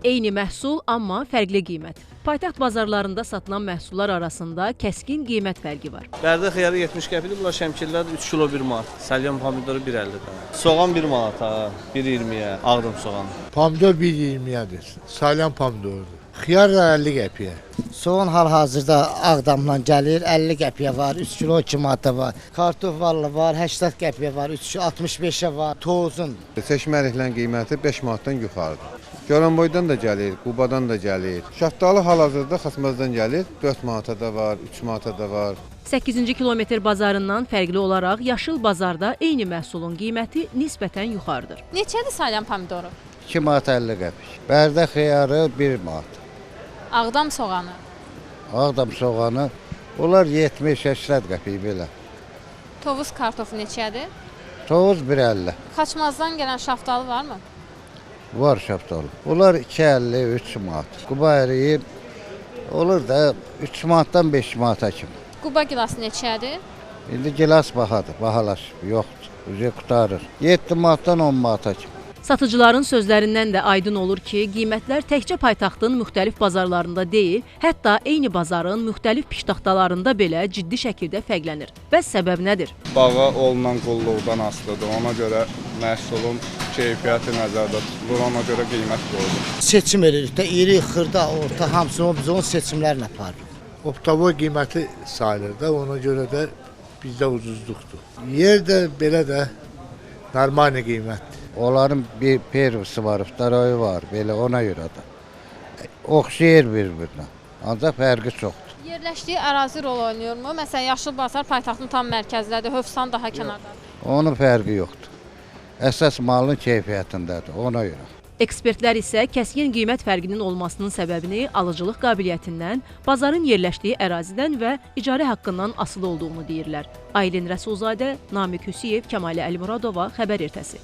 Eyni məhsul, amma fərqli qiymət. Paytaxt bazarlarında satılan məhsullar arasında kəskin qiymət fərqi var. Bərdə xiyarı 70 qəpidir, bunlar şəmkirlər 3 kilo 1 manat. Salyan pomidoru 1.50-dən. Soğan 1 manata, 1.20-yə, ağdım soğan. Pomidor 1.20-yədir, salyan pomidorudur. Xiyar da 50 qəpiyə. Soğan hal-hazırda Ağdamdan gəlir, 50 qəpiyə var, 3 kilo 2 manata var. Kartof var, 80 qəpiyə var, 65-ə var, tozun. Seçməliklərin qiyməti 5 manatdan yuxarıdır. Goranboydan da gəlir, Qubadan da gəlir. Şaftalı hal-hazırda Xasmazdan gəlir, 4 manata da var, 3 manata da var. 8-ci kilometr bazarından fərqli olaraq Yaşıl bazarda eyni məhsulun qiyməti nisbətən yuxarıdır. Neçədir salyan pomidoru? 2 manat 50 qəpik. Bərdə xiyarı 1 manat. Ağdam soğanı? Ağdam soğanı, onlar 70-80 qəpik belə. Tovuz kartofu neçədir? Tovuz 1.50. Xaçmazdan gələn şaftalı varmı? Var şaftalı. Onlar 2.50, 3 manat. Quba əriyi olur da 3 manatdan 5 manata kimi. Quba gilası neçədir? İndi gilas bahadır, bahalaşıb, yoxdur. Üzə qutarır. 7 manatdan 10 manata kimi. Satıcıların sözlərindən də aydın olur ki, qiymətlər təkcə paytaxtın müxtəlif bazarlarında deyil, hətta eyni bazarın müxtəlif piştaxtalarında belə ciddi şəkildə fərqlənir. Bəs səbəb nədir? Bağa olunan qulluqdan asılıdır. Ona görə məhsulun keyfiyyəti nəzərdə tutulur, ona görə qiymət qoyulur. Seçim edirik də, iri, xırda, orta, hamısını biz onun seçimlərini aparırıq. Optavoy qiyməti sayılır da, ona görə də bizdə ucuzluqdur. Yer də belə də normal qiymətdir. Onların bir pervisi var, iftarayı var, belə ona görə də. Oxşayır bir-birinə, ancaq fərqi çoxdur. Yerləşdiyi ərazi rol oynayırmı? Məsələn, Yaşıl bazar paytaxtın tam mərkəzdədir, Hövsan daha kənardadır. Onun fərqi yoxdur. Əsas malın keyfiyyətindədir, ona görə. Ekspertlər isə kəskin qiymət fərqinin olmasının səbəbini alıcılıq qabiliyyətindən, bazarın yerləşdiyi ərazidən və icarə haqqından asılı olduğunu deyirlər. Aylin Rəsulzadə, Namiq Hüsiyev, Kəmalə Əlimuradova, Xəbər Ertəsi.